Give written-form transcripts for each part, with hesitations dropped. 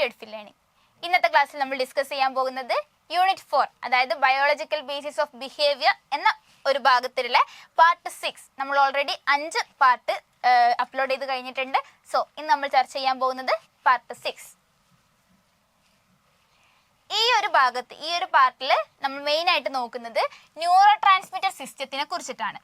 റെഡ്ഫിൽ learning. ഇന്നത്തെ ക്ലാസ്സിൽ നമ്മൾ ഡിസ്കസ് ചെയ്യാൻ പോകുന്നത് യൂണിറ്റ് 4, അതായത് ബയോളജിക്കൽ ബേസിസ് ഓഫ് ബിഹേവിയർ എന്ന ഒരു ഭാഗത്തിലുള്ള പാർട്ട് 6. നമ്മൾ ഓൾറെഡി 5 പാർട്ട് അപ്ലോഡ് ചെയ്ത് കഴിഞ്ഞിട്ടുണ്ട്. സോ ഇന്ന് നമ്മൾ ചർച്ച ചെയ്യാൻ പോകുന്നത് പാർട്ട് 6. ഈ ഒരു പാർട്ടിൽ നമ്മൾ മെയിൻ ആയിട്ട് നോക്കുന്നത് ന്യൂറോ ട്രാൻസ്മിറ്റർ സിസ്റ്റത്തിനെ കുറിച്ചിട്ടാണ്.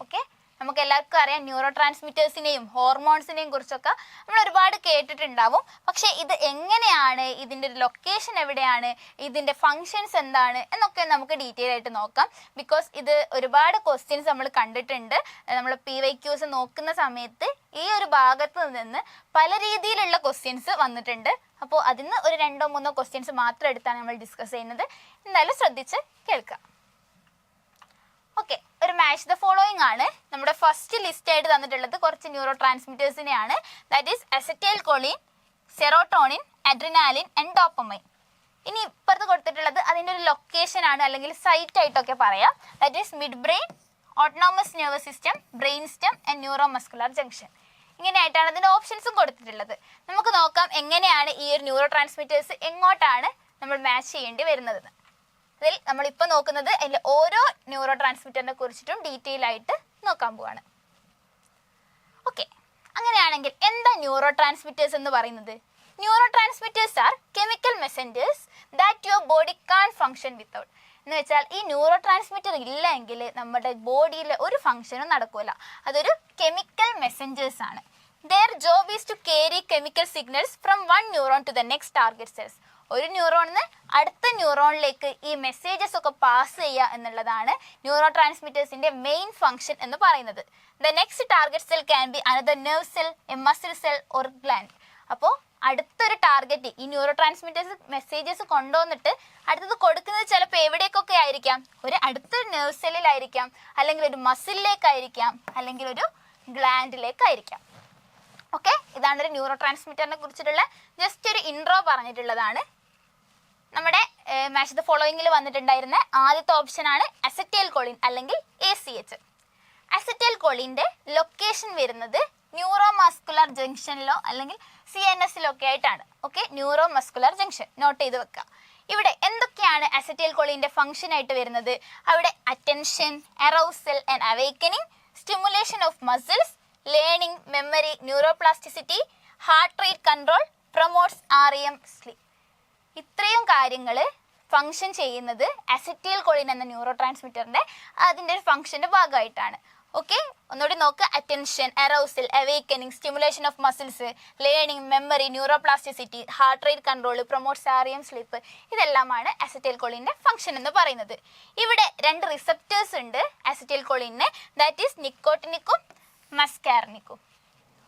ഓക്കെ, നമുക്ക് എല്ലാവർക്കും അറിയാം ന്യൂറോ ട്രാൻസ്മിറ്റേഴ്സിനെയും ഹോർമോൺസിനെയും കുറിച്ചൊക്കെ നമ്മൾ ഒരുപാട് കേട്ടിട്ടുണ്ടാവും. പക്ഷേ ഇത് എങ്ങനെയാണ്, ഇതിൻ്റെ ഒരു ലൊക്കേഷൻ എവിടെയാണ്, ഇതിൻ്റെ ഫങ്ഷൻസ് എന്താണ് എന്നൊക്കെ നമുക്ക് ഡീറ്റെയിൽ ആയിട്ട് നോക്കാം. ബിക്കോസ് ഇത് ഒരുപാട് ക്വസ്റ്റ്യൻസ് നമ്മൾ കണ്ടിട്ടുണ്ട്. നമ്മൾ PYQs നോക്കുന്ന സമയത്ത് ഈ ഒരു ഭാഗത്ത് നിന്ന് പല രീതിയിലുള്ള ക്വസ്റ്റ്യൻസ് വന്നിട്ടുണ്ട്. അപ്പോൾ അതിന് ഒരു 2-3 ക്വസ്റ്റ്യൻസ് മാത്രം എടുത്താണ് നമ്മൾ ഡിസ്കസ് ചെയ്യുന്നത്. എന്തായാലും ശ്രദ്ധിച്ച് കേൾക്കാം. ഓക്കെ, ഒരു മാച്ച് ദ ഫോളോയിങ് ആണ് നമ്മുടെ ഫസ്റ്റ് ലിസ്റ്റ് ആയിട്ട് തന്നിട്ടുള്ളത്. കുറച്ച് ന്യൂറോ ട്രാൻസ്മിറ്റേഴ്സിനെയാണ്. That is acetylcholine, serotonin, adrenaline and dopamine. ഇനി ഇപ്പുറത്ത് കൊടുത്തിട്ടുള്ളത് അതിൻ്റെ ഒരു ലൊക്കേഷൻ ആണ്, അല്ലെങ്കിൽ സൈറ്റ് ആയിട്ടൊക്കെ പറയാം. That is mid brain, autonomous nervous system, brain stem and neuro muscular junction. ഇങ്ങനെയായിട്ടാണ് അതിൻ്റെ ഓപ്ഷൻസും കൊടുത്തിട്ടുള്ളത്. നമുക്ക് നോക്കാം എങ്ങനെയാണ് ഈ ഒരു ന്യൂറോ ട്രാൻസ്മിറ്റേഴ്സ് എങ്ങോട്ടാണ് നമ്മൾ മാച്ച് ചെയ്യേണ്ടി വരുന്നത്. അതിൽ നമ്മളിപ്പോൾ നോക്കുന്നത് അതിൽ ഓരോ ന്യൂറോ ട്രാൻസ്മിറ്ററിനെ കുറിച്ചിട്ടും ഡീറ്റെയിൽ ആയിട്ട് നോക്കാൻ പോവാണ്. ഓക്കെ, അങ്ങനെയാണെങ്കിൽ എന്താ ന്യൂറോ ട്രാൻസ്മിറ്റേഴ്സ് എന്ന് പറയുന്നത്? Neuro transmitters are chemical messengers that your body can function without. എന്ന് വെച്ചാൽ ഈ ന്യൂറോ ട്രാൻസ്മിറ്റർ ഇല്ല എങ്കിൽ നമ്മുടെ ബോഡിയിൽ ഒരു ഫങ്ഷനും നടക്കില്ല. അതൊരു കെമിക്കൽ മെസ്സഞ്ചേഴ്സ് ആണ്. Their job is to carry chemical signals from one neuron to the next target cells. ഒരു ന്യൂറോണിന്ന് അടുത്ത ന്യൂറോണിലേക്ക് ഈ മെസ്സേജസ് ഒക്കെ പാസ് ചെയ്യുക എന്നുള്ളതാണ് ന്യൂറോ ട്രാൻസ്മിറ്റേഴ്സിൻ്റെ മെയിൻ ഫംഗ്ഷൻ എന്ന് പറയുന്നത്. The next target cell can be another nerve cell, A muscle cell or gland. അപ്പോൾ അടുത്തൊരു ടാർഗറ്റ് ഈ ന്യൂറോ ട്രാൻസ്മിറ്റേഴ്സ് മെസ്സേജസ് കൊണ്ടുവന്നിട്ട് അടുത്തത് കൊടുക്കുന്നത് ചിലപ്പോൾ എവിടേക്കൊക്കെ ആയിരിക്കാം, ഒരു അടുത്തൊരു നെർവ് സെല്ലിലായിരിക്കാം, അല്ലെങ്കിൽ ഒരു മസിലിലേക്കായിരിക്കാം, അല്ലെങ്കിൽ ഒരു ഗ്ലാൻഡിലേക്കായിരിക്കാം. ഓക്കെ, ഇതാണ് ഒരു ന്യൂറോ ട്രാൻസ്മിറ്ററിനെ കുറിച്ചിട്ടുള്ള ജസ്റ്റ് ഒരു ഇൻട്രോ പറഞ്ഞിട്ടുള്ളതാണ്. നമ്മുടെ മാച്ച് ദ ഫോളോയിങ്ങിൽ വന്നിട്ടുണ്ടായിരുന്ന ആദ്യത്തെ ഓപ്ഷനാണ് അസറ്റൈൽ കോളിൻ അല്ലെങ്കിൽ ACH. അസറ്റൈൽ കോളിൻ്റെ ലൊക്കേഷൻ വരുന്നത് ന്യൂറോ മസ്കുലർ ജംഗ്ഷനിലോ അല്ലെങ്കിൽ CNS ഒക്കെ ആയിട്ടാണ്. Okay, neuro muscular junction note ചെയ്ത് വെക്കുക. ഇവിടെ എന്തൊക്കെയാണ് അസറ്റൈൽ കോളിൻ്റെ ഫംഗ്ഷൻ ആയിട്ട് വരുന്നത്? അവിടെ attention, arousal and awakening, stimulation of muscles, learning, memory, neuroplasticity, heart rate control, promotes REM sleep. ഇത്രയും കാര്യങ്ങൾ ഫങ്ഷൻ ചെയ്യുന്നത് അസറ്റൈൽ കോളിൻ എന്ന ന്യൂറോ ട്രാൻസ്മിറ്ററിൻ്റെ അതിൻ്റെ ഒരു ഫംഗ്ഷൻ്റെ ഭാഗമായിട്ടാണ്. ഓക്കെ, ഒന്നുകൂടി നോക്കുക. Attention, arousal, awakening, stimulation of muscles, learning, memory, neuroplasticity, heart rate control, promotes REM sleep. ഇതെല്ലാമാണ് അസറ്റൈൽ കോളിൻ്റെ ഫംഗ്ഷൻ എന്ന് പറയുന്നത്. ഇവിടെ 2 റിസപ്റ്റേഴ്സ് ഉണ്ട് അസറ്റൈൽ കോളിന്. ദാറ്റ് ഈസ് നിക്കോട്ടിനിക്കും മസ്കാർനിക്കും.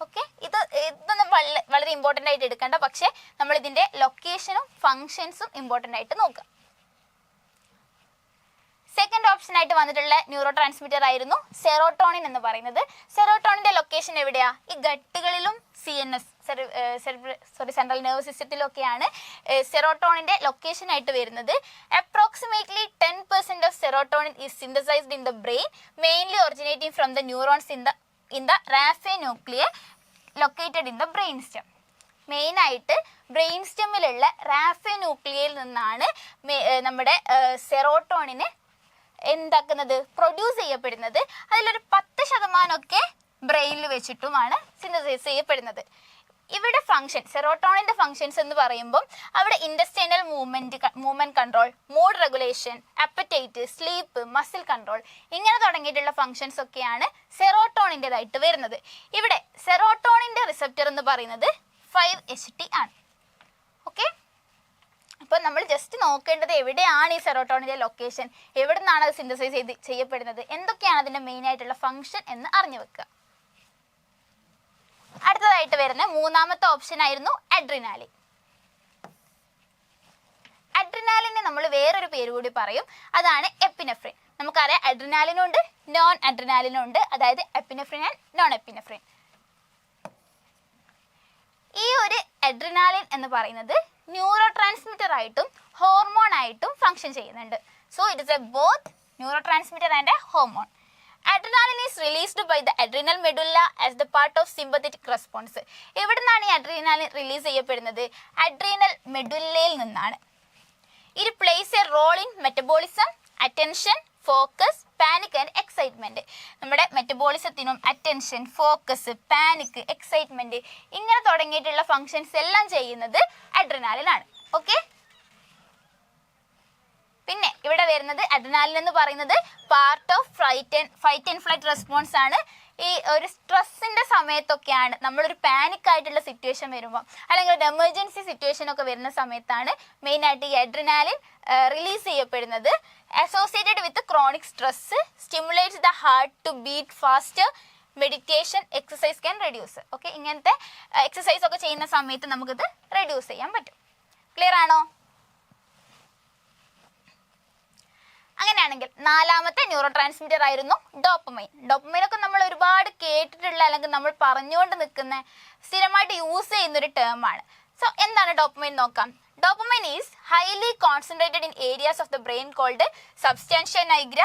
ഓക്കെ, ഇതൊന്നും വളരെ ഇമ്പോർട്ടൻ്റ് ആയിട്ട് എടുക്കേണ്ട, പക്ഷേ നമ്മൾ ഇതിൻ്റെ ലൊക്കേഷനും ഫങ്ഷൻസും ഇമ്പോർട്ടൻ്റ് ആയിട്ട് നോക്കുക. സെക്കൻഡ് ഓപ്ഷൻ ആയിട്ട് വന്നിട്ടുള്ള ന്യൂറോ ട്രാൻസ്മിറ്റർ ആയിരുന്നു സെറോട്ടോണിൻ എന്ന് പറയുന്നത്. സെറോട്ടോണിൻ്റെ ലൊക്കേഷൻ എവിടെയാ? ഈ ഗട്ടുകളിലും സെൻട്രൽ നെർവസ് സിസ്റ്റത്തിലൊക്കെയാണ് സെറോട്ടോണിൻ്റെ ലൊക്കേഷൻ ആയിട്ട് വരുന്നത്. Approximately 10% of serotonin is synthesised in the brain, mainly originating from the neurons in the raphe nuclei located in the brain stem. മെയിനായിട്ട് ബ്രെയിൻ സ്റ്റെമ്മിലുള്ള റാഫെ ന്യൂക്ലിയയിൽ നിന്നാണ് നമ്മുടെ സെറോട്ടോണിന് എന്താക്കുന്നത്, പ്രൊഡ്യൂസ് ചെയ്യപ്പെടുന്നത്. അതിലൊരു 10% ബ്രെയിനിൽ വെച്ചിട്ടുമാണ് സിന്തസൈസ് ചെയ്യപ്പെടുന്നത്. ഇവിടെ ഫംഗ്ഷൻ, സെറോട്ടോണിൻ്റെ ഫംഗ്ഷൻസ് എന്ന് പറയുമ്പം അവിടെ intestinal movement control, mood regulation, apatite, sleep, muscle control, ഇങ്ങനെ തുടങ്ങിയിട്ടുള്ള ഫംഗ്ഷൻസ് ഒക്കെയാണ് സെറോട്ടോണിൻ്റെതായിട്ട് വരുന്നത്. ഇവിടെ സെറോട്ടോണിൻ്റെ റിസപ്റ്റർ എന്ന് പറയുന്നത് 5-HT ആണ്. ഓക്കെ, അപ്പോൾ നമ്മൾ ജസ്റ്റ് നോക്കേണ്ടത് എവിടെയാണ് ഈ സെറോട്ടോണിൻ്റെ ലൊക്കേഷൻ, എവിടെ നിന്നാണ് അത് സിന്തസൈസ് ചെയ്യപ്പെടുന്നത്, എന്തൊക്കെയാണ് അതിൻ്റെ മെയിനായിട്ടുള്ള ഫംഗ്ഷൻ എന്ന് അറിഞ്ഞു വെക്കുക. അടുത്തതായിട്ട് വരുന്ന മൂന്നാമത്തെ ഓപ്ഷൻ ആയിരുന്നു അഡ്രിനാലിൻ. അഡ്രിനാലിനെ നമ്മൾ വേറൊരു പേര് കൂടി പറയും, അതാണ് എപ്പിനെഫ്രിൻ. നമുക്കറിയാം അഡ്രിനാലിനുണ്ട്, നോൺ അഡ്രിനാലിനുണ്ട്, അതായത് എപ്പിനെഫ്രിൻ ആൻഡ് നോൺ എപ്പിനെഫ്രിൻ. ഈ ഒരു അഡ്രിനാലിൻ എന്ന് പറയുന്നത് ന്യൂറോ ട്രാൻസ്മിറ്റർ ആയിട്ടും ഹോർമോൺ ആയിട്ടും ഫങ്ഷൻ ചെയ്യുന്നുണ്ട്. So it is A both neuro transmitter and A hormone. Adrenaline is released by the adrenal medulla as the part of sympathetic response. എവിടെ നിന്നാണ് ഈ അഡ്രീനാലിൻ റിലീസ് ചെയ്യപ്പെടുന്നത്? അഡ്രീനൽ മെഡുല്ലയിൽ നിന്നാണ്. It plays a role in metabolism, attention, focus, panic and excitement. നമ്മുടെ മെറ്റബോളിസത്തിനും attention, focus, panic, excitement ഇങ്ങനെ തുടങ്ങിയിട്ടുള്ള functions എല്ലാം ചെയ്യുന്നത് അഡ്രിനാലിൻ ആണ്. ഓക്കെ, പിന്നെ ഇവിടെ വരുന്നത് അഡ്രിനാലിൻ എന്ന് പറയുന്നത് part of fight and flight response ആണ്. ഈ ഒരു സ്ട്രെസ്സിന്റെ സമയത്തൊക്കെയാണ്, നമ്മളൊരു പാനിക് ആയിട്ടുള്ള സിറ്റുവേഷൻ വരുമ്പോൾ അല്ലെങ്കിൽ ഒരു എമർജൻസി സിറ്റുവേഷൻ ഒക്കെ വരുന്ന സമയത്താണ് മെയിനായിട്ട് ഈ അഡ്രിനാലിൻ റിലീസ് ചെയ്യപ്പെടുന്നത്. Associated with chronic stress, stimulates the heart to beat faster, meditation, exercise can reduce. Okay, ഇങ്ങനത്തെ എക്സസൈസ് ഒക്കെ ചെയ്യുന്ന സമയത്ത് നമുക്കിത് റെഡ്യൂസ് ചെയ്യാൻ പറ്റും. ക്ലിയർ ആണോ? അങ്ങനെയാണെങ്കിൽ നാലാമത്തെ ന്യൂറോ ട്രാൻസ്മിറ്റർ ആയിരുന്നു ഡോപ്പമൈൻ. ഡോപ്പമൈൻ ഒക്കെ നമ്മൾ ഒരുപാട് കേട്ടിട്ടുള്ള അല്ലെങ്കിൽ നമ്മൾ പറഞ്ഞുകൊണ്ട് നിൽക്കുന്ന സ്ഥിരമായിട്ട് യൂസ് ചെയ്യുന്ന ഒരു ടേം ആണ്. സോ എന്താണ് ഡോപ്പമൈൻ നോക്കാം. Dopamine is highly concentrated in areas of the brain called substantia nigra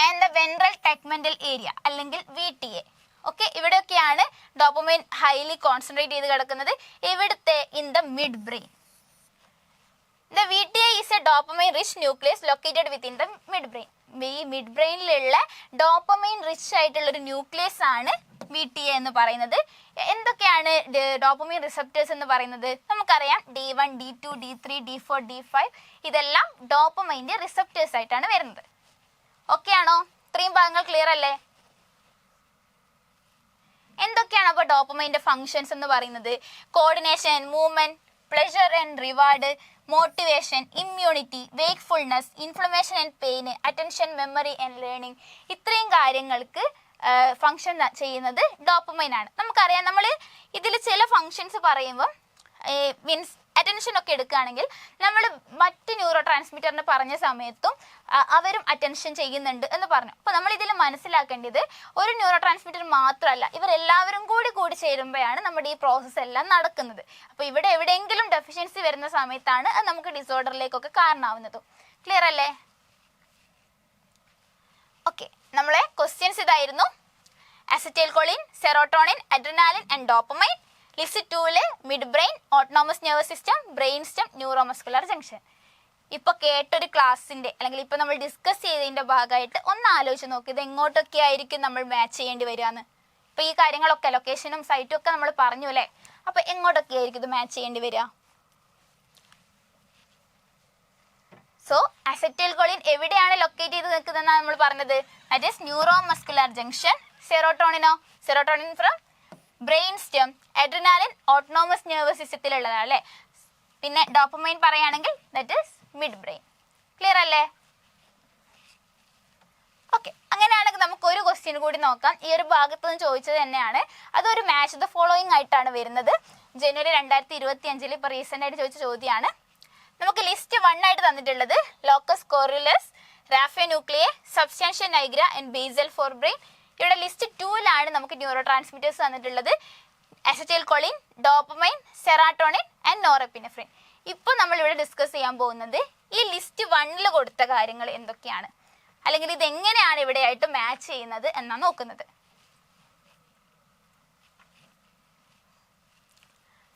and the ventral tegmental area അല്ലെങ്കിൽ VTA. ഓക്കെ, ഇവിടെയൊക്കെയാണ് ഡോപ്പമൈൻ ഹൈലി കോൺസെൻട്രേറ്റ് ചെയ്ത് കിടക്കുന്നത്. ഇവിടുത്തെ in the mid brain. The VTA is a dopamine rich nucleus located within the midbrain. ഈ mid ബ്രെയിനിലുള്ള dopamine rich ആയിട്ടുള്ള ഒരു nucleus ആണ് VTA എന്ന് പറയുന്നത്. എന്തൊക്കെയാണ് ഡോപ്പമൈൻ റിസപ്റ്റേഴ്സ് എന്ന് പറയുന്നത്? നമുക്കറിയാം D1, D2, D3, D4, D5 ഇതെല്ലാം ഡോപ്പമൈൻ്റെ റിസപ്റ്റേഴ്സ് ആയിട്ടാണ് വരുന്നത്. ഓക്കെ ആണോ? ഇത്രയും ഭാഗങ്ങൾ ക്ലിയർ അല്ലേ? എന്തൊക്കെയാണ് അപ്പോൾ ഡോപ്പമൈൻ്റെ ഫങ്ഷൻസ് എന്ന് പറയുന്നത്? Coordination, movement, pleasure and reward, motivation, immunity, wakefulness, inflammation and pain, attention, memory and learning, ഇത്രയും കാര്യങ്ങൾക്ക് ഫങ്ഷൻ ചെയ്യുന്നത് ഡോപ്പമൈൻ ആണ്. നമുക്കറിയാം, നമ്മൾ ഇതിൽ ചില ഫങ്ഷൻസ് പറയുമ്പോൾ മീൻസ് അറ്റൻഷൻ ഒക്കെ എടുക്കുകയാണെങ്കിൽ നമ്മൾ മറ്റ് ന്യൂറോ ട്രാൻസ്മിറ്ററിന് പറഞ്ഞ സമയത്തും അവരും അറ്റൻഷൻ ചെയ്യുന്നുണ്ട് എന്ന് പറഞ്ഞു. അപ്പോൾ നമ്മൾ ഇതിൽ മനസ്സിലാക്കേണ്ടത് ഒരു ന്യൂറോ ട്രാൻസ്മിറ്റർ മാത്രമല്ല, ഇവരെല്ലാവരും കൂടി ചേരുമ്പോഴാണ് നമ്മുടെ ഈ പ്രോസസ്സ് എല്ലാം നടക്കുന്നത്. അപ്പോൾ ഇവിടെ എവിടെയെങ്കിലും ഡെഫിഷ്യൻസി വരുന്ന സമയത്താണ് അത് നമുക്ക് ഡിസോർഡറിലേക്കൊക്കെ കാരണമാവുന്നതും. ക്ലിയർ അല്ലേ? ഓക്കെ, നമ്മളെ ക്വസ്റ്റ്യൻസ് ഇതായിരുന്നു. Acetyl choline, serotonin, adrenaline and dopamine. List 2 mid brain, autonomous nervous system, brain stem, neuromuscular junction. ഇപ്പോൾ കേട്ടൊരു ക്ലാസ്സിൻ്റെ അല്ലെങ്കിൽ ഇപ്പോൾ നമ്മൾ ഡിസ്കസ് ചെയ്തതിൻ്റെ ഭാഗമായിട്ട് ഒന്ന് ആലോചിച്ച് നോക്കി, ഇത് എങ്ങോട്ടൊക്കെ ആയിരിക്കും നമ്മൾ മാച്ച് ചെയ്യേണ്ടി വരികയെന്ന്. ഇപ്പോൾ ഈ കാര്യങ്ങളൊക്കെ ലൊക്കേഷനും സൈറ്റും ഒക്കെ നമ്മൾ പറഞ്ഞു അല്ലേ? അപ്പോൾ എങ്ങോട്ടൊക്കെ ആയിരിക്കും ഇത് മാച്ച് ചെയ്യേണ്ടി വരിക? സോ അസറ്റൈൽ കൊളിൻ എവിടെയാണ് ലൊക്കേറ്റ് ചെയ്ത് നിൽക്കുന്നതെന്നാണ് നമ്മൾ പറഞ്ഞത്. That is neuromuscular junction. സെറോട്ടോണിനോ? Serotonin from brain stem. Adrenaline autonomous nervous സിസ്റ്റത്തിലുള്ളതാണ് അല്ലേ? പിന്നെ ഡോപ്പമൈൻ പറയുകയാണെങ്കിൽ that is mid brain. Clear അല്ലേ? ഓക്കെ, അങ്ങനെയാണെങ്കിൽ നമുക്ക് ഒരു ക്വസ്റ്റ്യൻ കൂടി നോക്കാം. ഈ ഒരു ഭാഗത്ത് നിന്ന് ചോദിച്ചത് തന്നെയാണ്. അതൊരു മാച്ച് ദ ഫോളോയിങ് ആയിട്ടാണ് വരുന്നത്. ജനുവരി 2025 ഇപ്പോൾ റീസെൻ്റ് ആയിട്ട് ചോദിച്ച ചോദ്യമാണ്. നമുക്ക് ലിസ്റ്റ് 1 ആയിട്ട് തന്നിട്ടുള്ളത് locus coeruleus, raphe nuclei, substantia nigra and basal forebrain. ഇവിടെ ലിസ്റ്റ് 2 നമുക്ക് ന്യൂറോ ട്രാൻസ്മിറ്റേഴ്സ് തന്നിട്ടുള്ളത് acetylcholine, dopamine, serotonin and norepinephrine. ഇപ്പോൾ നമ്മളിവിടെ ഡിസ്കസ് ചെയ്യാൻ പോകുന്നത് ഈ ലിസ്റ്റ് 1 കൊടുത്ത കാര്യങ്ങൾ എന്തൊക്കെയാണ്, അല്ലെങ്കിൽ ഇതെങ്ങനെയാണ് ഇവിടെയായിട്ട് മാച്ച് ചെയ്യുന്നത് എന്നാണ് നോക്കുന്നത്.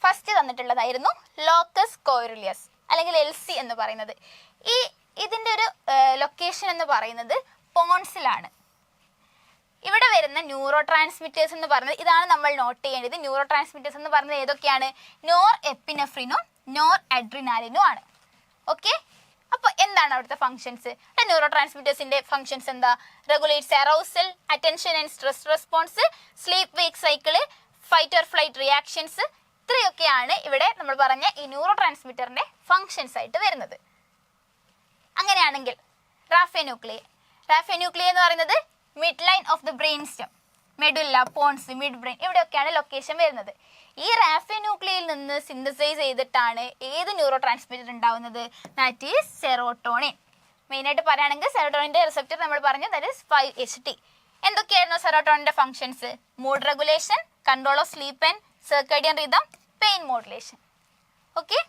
ഫസ്റ്റ് തന്നിട്ടുള്ളതായിരുന്നു ലോക്കസ് കോറിയലസ് അല്ലെങ്കിൽ LC എന്ന് പറയുന്നത്. ഇതിൻ്റെ ഒരു ലൊക്കേഷൻ എന്ന് പറയുന്നത് പോൺസിലാണ്. ഇവിടെ വരുന്ന ന്യൂറോ ട്രാൻസ്മിറ്റേഴ്സ് എന്ന് പറയുന്നത് ഇതാണ് നമ്മൾ നോട്ട് ചെയ്യേണ്ടത്. ന്യൂറോ ട്രാൻസ്മിറ്റേഴ്സ് എന്ന് പറയുന്നത് ഏതൊക്കെയാണ്? നോർ എപ്പിനെഫ്രിനും നോർ അഡ്രിനാലിനും ആണ്. ഓക്കെ, അപ്പോൾ എന്താണ് അവിടുത്തെ ഫങ്ഷൻസ്? ന്യൂറോ ട്രാൻസ്മിറ്റേഴ്സിന്റെ ഫങ്ഷൻസ് എന്താ? Regulates arousal, attention and stress response, sleep wake cycle, fight or flight reactions. ഇത്രയൊക്കെയാണ് ഇവിടെ നമ്മൾ പറഞ്ഞ ഈ ന്യൂറോ ട്രാൻസ്മിറ്ററിന്റെ ഫങ്ഷൻസ് ആയിട്ട് വരുന്നത്. അങ്ങനെയാണെങ്കിൽ റാഫിയോന്യൂക്ലിയ എന്ന് പറയുന്നത് mid line of the brain stem, medulla, pons, mid brain ഇവിടെയൊക്കെയാണ് ലൊക്കേഷൻ വരുന്നത്. ഈ റാഫിയോന്യൂക്ലിയയിൽ നിന്ന് സിന്തസൈസ് ചെയ്തിട്ടാണ് ഏത് ന്യൂറോ ട്രാൻസ്മിറ്റർ ഉണ്ടാവുന്നത്? That is serotonin. മെയിനായിട്ട് പറയുകയാണെങ്കിൽ സെറോട്ടോണിൻ്റെ റിസപ്റ്റർ നമ്മൾ പറഞ്ഞു ദാറ്റ് ഈസ് 5-HT. എന്തൊക്കെയായിരുന്നു സെറോട്ടോണിൻ്റെ functions? Mood regulation, control of sleep and circadian rhythm, pain modulation. Okay,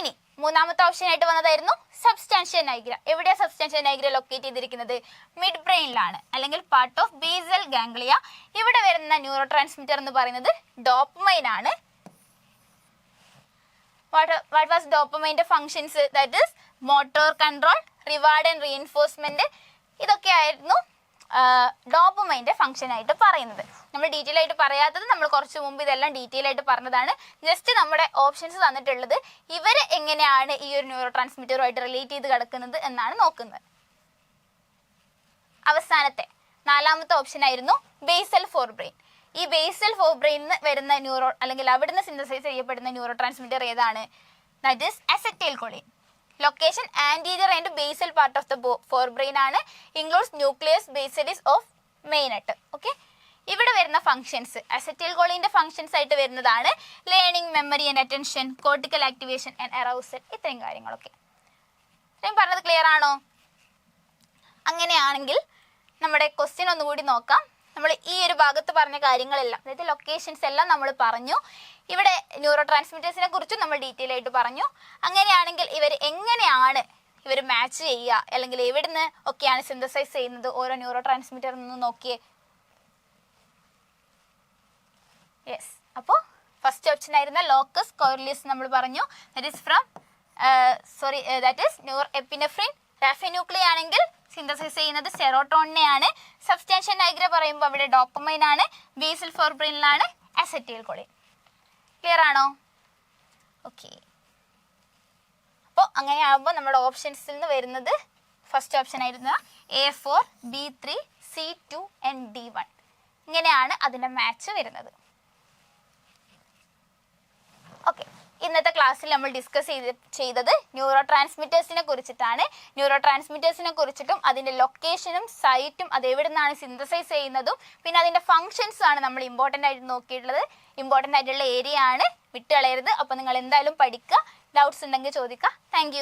ഇനി മൂന്നാമത്തെ ഓപ്ഷൻ ആയിട്ട് വന്നതായിരുന്നു സബ്സ്റ്റാൻഷ്യ നൈഗ്ര. എവിടെയാണ് സബ്സ്റ്റാൻഷ്യ നൈഗ്ര ലൊക്കേറ്റ് ചെയ്തിരിക്കുന്നത്? മിഡ് ബ്രെയിനിലാണ്, അല്ലെങ്കിൽ പാർട്ട് ഓഫ് ബേസൽ ഗാംഗ്ലിയ. ഇവിടെ വരുന്ന ന്യൂറോ ട്രാൻസ്മിറ്റർ എന്ന് പറയുന്നത് ഡോപ്പമൈൻ ആണ്. What was dopamine functions? That is motor control, reward and reinforcement. ഇതൊക്കെയായിരുന്നു ഡോപ്പമൈൻ്റെ ഫംഗ്ഷൻ ആയിട്ട് പറയുന്നത്. നമ്മൾ ഡീറ്റെയിൽ ആയിട്ട് പറയാത്തത് നമ്മൾ കുറച്ച് മുമ്പ് ഇതെല്ലാം ഡീറ്റെയിൽ ആയിട്ട് പറഞ്ഞതാണ്. ജസ്റ്റ് നമ്മുടെ ഓപ്ഷൻസ് തന്നിട്ടുള്ളത് ഇവർ എങ്ങനെയാണ് ഈ ഒരു ന്യൂറോ ട്രാൻസ്മിറ്ററുമായിട്ട് റിലേറ്റ് ചെയ്ത് കിടക്കുന്നത് എന്നാണ് നോക്കുന്നത്. അവസാനത്തെ നാലാമത്തെ ഓപ്ഷൻ ആയിരുന്നു ബേസൽ ഫോർ ബ്രെയിൻ. ഈ ബേസൽ ഫോർ ബ്രെയിനിൽ നിന്ന് വരുന്ന ന്യൂറോ, അല്ലെങ്കിൽ അവിടുന്ന് സിന്തസൈസ് ചെയ്യപ്പെടുന്ന ന്യൂറോ ട്രാൻസ്മിറ്റർ ഏതാണ്? That is acetylcholine. Location anterior and basal part of the forebrain ആണ്. Includes nucleus basis of Meynert. Okay, ഇവിടെ വരുന്ന ഫംഗ്ഷൻസ് അസറ്റൈൽ കൊളീൻ്റെ ഫംഗ്ഷൻസ് ആയിട്ട് വരുന്നതാണ് learning, memory and attention, cortical activation and arousal, ഇത്രയും കാര്യങ്ങളൊക്കെ. ഇത്രയും പറഞ്ഞത് ക്ലിയർ ആണോ? അങ്ങനെയാണെങ്കിൽ നമ്മുടെ ക്വസ്റ്റ്യൻ ഒന്നുകൂടി നോക്കാം. നമ്മൾ ഈ ഒരു ഭാഗത്ത് പറഞ്ഞ കാര്യങ്ങളെല്ലാം, അതായത് ലൊക്കേഷൻസ് എല്ലാം നമ്മൾ പറഞ്ഞു. ഇവിടെ ന്യൂറോ ട്രാൻസ്മിറ്റേഴ്സിനെ കുറിച്ചും നമ്മൾ ഡീറ്റെയിൽ ആയിട്ട് പറഞ്ഞു. അങ്ങനെയാണെങ്കിൽ ഇവർ എങ്ങനെയാണ് ഇവർ മാച്ച് ചെയ്യുക, അല്ലെങ്കിൽ എവിടുന്ന് ഒക്കെയാണ് സിന്തസൈസ് ചെയ്യുന്നത് ഓരോ ന്യൂറോ ട്രാൻസ്മിറ്റർ എന്ന് നോക്കിയേ. യെസ്, അപ്പോൾ ഫസ്റ്റ് ഓപ്ഷൻ ആയിരുന്ന ലോക്കസ് കോറിയലിസ് നമ്മൾ പറഞ്ഞു. That is from that is epinephrine. Raphe nuclei ആണെങ്കിൽ സിന്തസൈസ് ചെയ്യുന്നത് സെറോട്ടോണിനെയാണ്. സബ്സ്റ്റാൻഷ്യ നൈഗ്ര പറയുമ്പോൾ അവിടെ ഡോപ്പമൈൻ ആണ്. ബേസൽ ഫോർ ബ്രെയിനിലാണ് അസറ്റൈൽ കൊളീൻ. ക്ലിയർ ആണോ? ഓക്കെ, അപ്പോൾ അങ്ങനെയാകുമ്പോൾ നമ്മുടെ ഓപ്ഷൻസിൽ നിന്ന് വരുന്നത് ഫസ്റ്റ് ഓപ്ഷൻ ആയിരുന്ന A4, B3, C2 and D1. ഇങ്ങനെയാണ് അതിൻ്റെ മാച്ച് വരുന്നത്. ഓക്കെ, ഇന്നത്തെ ക്ലാസ്സിൽ നമ്മൾ ഡിസ്കസ് ചെയ്തത് ന്യൂറോ ട്രാൻസ്മിറ്റേഴ്സിനെ കുറിച്ചിട്ടാണ്. ന്യൂറോ ട്രാൻസ്മിറ്റേഴ്സിനെ കുറിച്ചിട്ടും അതിൻ്റെ ലൊക്കേഷനും സൈറ്റും അത് എവിടെ നിന്നാണ് സിന്തസൈസ് ചെയ്യുന്നതും പിന്നെ അതിൻ്റെ ഫങ്ഷൻസും ആണ് നമ്മൾ ഇമ്പോർട്ടൻ്റ് ആയിട്ട് നോക്കിയിട്ടുള്ളത്. ഇമ്പോർട്ടൻ്റ് ആയിട്ടുള്ള ഏരിയ ആണ്, വിട്ടുകളയരുത്. അപ്പോൾ നിങ്ങൾ എന്തായാലും പഠിക്കുക. ഡൗട്ട്സ് ഉണ്ടെങ്കിൽ ചോദിക്കുക. താങ്ക്